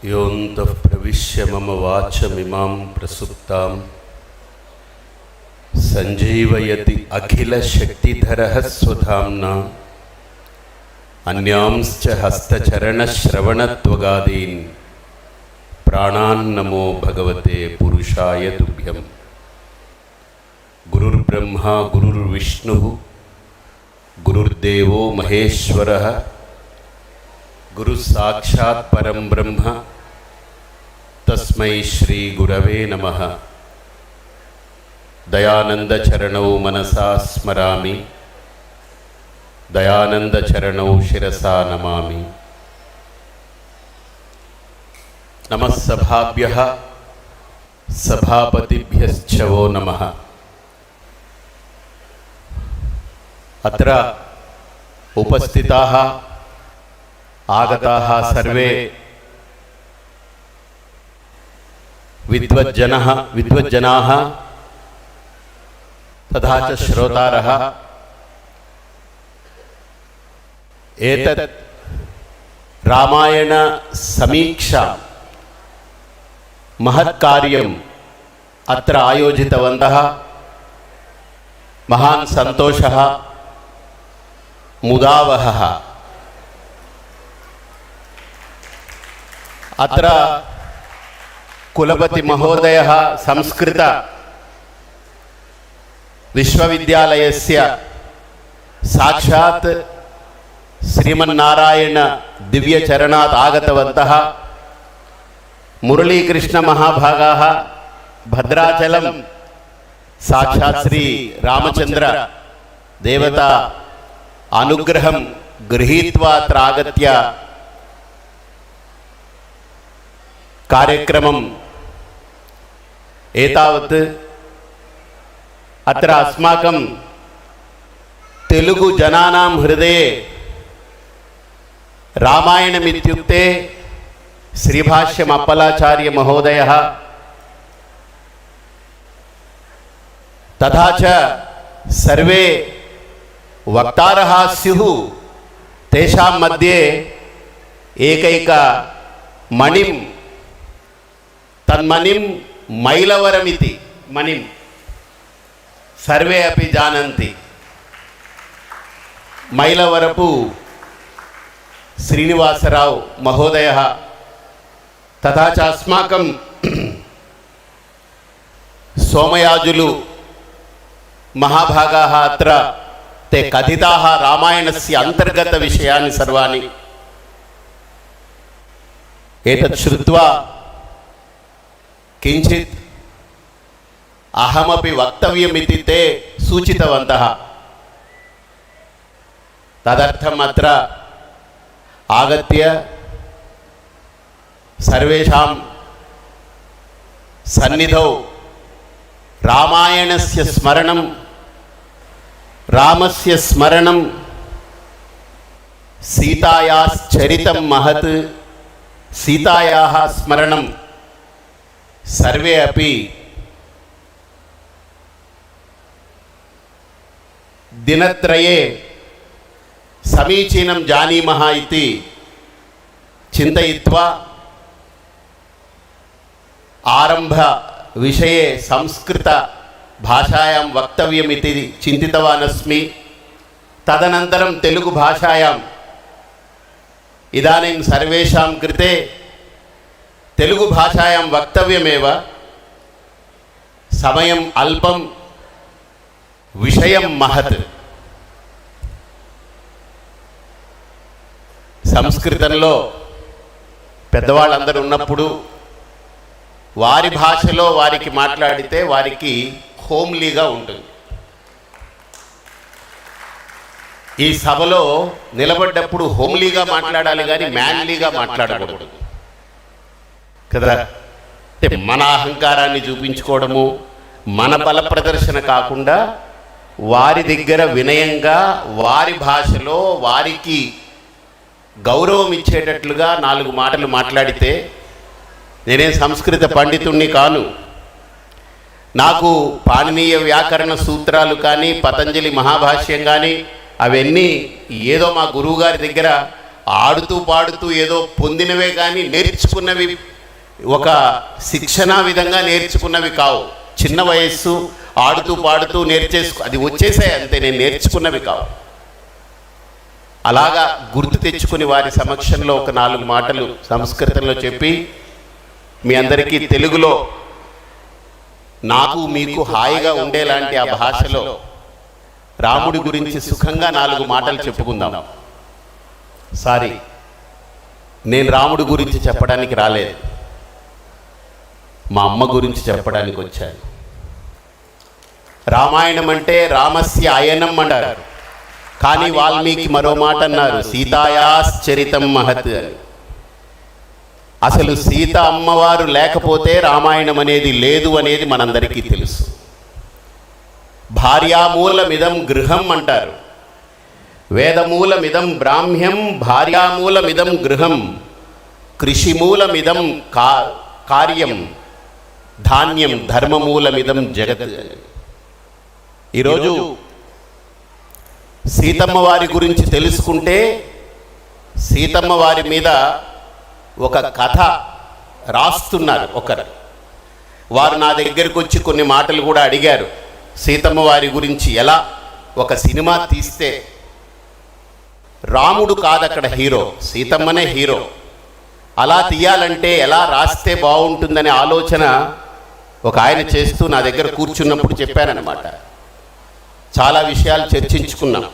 योऽन्तः प्रविश्य मम वाचमिमां प्रसुप्तां सञ्जीवयति अखिलशक्तिधरः स्वधाम्ना अन्यांश्च हस्तचरणश्रवणत्वगादीन् प्राणान्नमो भगवते पुरुषाय तुभ्यं। गुरुर्ब्रह्मा गुरुर्विष्णुः गुरुर्देवो महेश्वरः गुरुसाक्षात् परं ब्रह्म तस्मै श्री गुरवे नमः। दयानन्दचरणौ मनसा स्मरामि, दयानन्दचरणौ शिरसा नमामि। नमः सभाभ्यः सभापतिभ्यश्च वो नमः। अत्र उपस्थिताः आगताः सर्वे विद्वज्जनाः तथा च श्रोतारः एतत् रामायण समीक्षा महत्कार्यम् अत्र आयोजितवन्तः। महान् सन्तोषः मुदावहः। अत्र कुलपति महोदयः संस्कृत विश्वविद्यालयस्य साक्षात् श्रीमन्नारायण दिव्यचरणात् आगतवन्तः। मुरलीकृष्ण महाभागाः भद्राचलं साक्षात् श्री रामचंद्र देवता अनुग्रहं गृहीत्वा अत्र आगत्य कार्यक्रमम् एतावत् अत्र अस्माकं तेलुगु जनानां हृदये रामायणमित्युक्ते श्रीभाष्यम् अप्पलाचार्य महोदयः तथा च सर्वे वक्तारः स्युः। तेषां मध्ये एकैक मणिं तन्मणिं मैलवरमिति मणिं सर्वे अपि जानन्ति। मैलवरपु श्रीनिवासराव महोदयः तथा च अस्माकं सोमयाजुलु महाभागाः अत्र ते कथिताः रामायणस्य अन्तर्गतविषयानि सर्वाणि। एतत् श्रुत्वा किञ्चित् अहमपि वक्तव्यमिति ते सूचितवन्तः। तदर्थम् अत्र आगत्य सर्वेषां सन्निधौ रामायणस्य स्मरणं, रामस्य स्मरणं, सीतायाश्चरितं महत्, सीतायाः स्मरणं सर्वे अपि दिनत्रये समीचीनं जानीमः इति चिन्तयित्वा आरंभ विषये संस्कृत भाषायां वक्तव्यमिति चिन्तितवान् अस्मि। तदनन्तरं तेलुगु भाषायाम् इदानीं सर्वेषां कृते तेलुगु भाषायां वक्तव्यमेव। समयम् अल्पं, विषयं महत्। సంస్కృతంలో పెద్దవాళ్ళందరూ ఉన్నప్పుడు వారి భాషలో వారికి మాట్లాడితే వారికి హోమ్లీగా ఉంటుంది. ఈ సభలో నిలబడ్డప్పుడు హోమ్లీగా మాట్లాడాలి కానీ మ్యాన్లీగా మాట్లాడకూడదు కదా. అంటే మన అహంకారాన్ని చూపించుకోవడము, మన బల ప్రదర్శన కాకుండా వారి దగ్గర వినయంగా వారి భాషలో వారికి గౌరవం ఇచ్చేటట్లుగా నాలుగు మాటలు మాట్లాడితే, నేనేం సంస్కృత పండితుణ్ణి కాను, నాకు పాణినీయ వ్యాకరణ సూత్రాలు కానీ పతంజలి మహాభాష్యం కానీ అవన్నీ ఏదో మా గురువుగారి దగ్గర ఆడుతూ పాడుతూ ఏదో పొందినవే కానీ నేర్చుకున్నవి ఒక శిక్షణా విధంగా నేర్చుకున్నవి కావు. చిన్న వయస్సు ఆడుతూ పాడుతూ అది వచ్చేసాయి అంతే, నేను నేర్చుకున్నవి కావు. అలాగా గుర్తు తెచ్చుకుని వారి సమక్షంలో ఒక 4 మాటలు సంస్కృతంలో చెప్పి మీ అందరికీ తెలుగులో నాకు మీకు హాయిగా ఉండేలాంటి ఆ భాషలో రాముడి గురించి సుఖంగా 4 మాటలు చెప్పుకుందాం. సారీ, నేను రాముడి గురించి చెప్పడానికి రాలేదు, మా అమ్మ గురించి చెప్పడానికి వచ్చాను. రామాయణం అంటే రామస్య అయనం అంటారు, కానీ వాల్మీకి మరో మాట అన్నారు, సీతాయాశ్చరితం మహత్ అని. అసలు సీత అమ్మవారు లేకపోతే రామాయణం అనేది లేదు అనేది మనందరికీ తెలుసు. భార్యామూలమిదం గృహం అంటారు, వేదమూలమిదం బ్రాహ్మ్యం, భార్యామూలమిదం గృహం, కృషిమూలమిదం కార్యం, ధాన్యం, ధర్మమూలమిదం జగత్. ఈరోజు సీతమ్మ వారి గురించి తెలుసుకుంటే సీతమ్మ వారి మీద ఒక కథ రాస్తున్నారు ఒకరు. వారు నా దగ్గరికి వచ్చి కొన్ని మాటలు కూడా అడిగారు, సీతమ్మ వారి గురించి ఎలా ఒక సినిమా తీస్తే రాముడు కాదు అక్కడ హీరో, సీతమ్మనే హీరో, అలా తీయాలంటే ఎలా రాస్తే బాగుంటుందనే ఆలోచన ఒక ఆయన చేస్తూ నా దగ్గర కూర్చున్నప్పుడు చెప్పారనమాట. చాలా విషయాలు చర్చించుకున్నాం.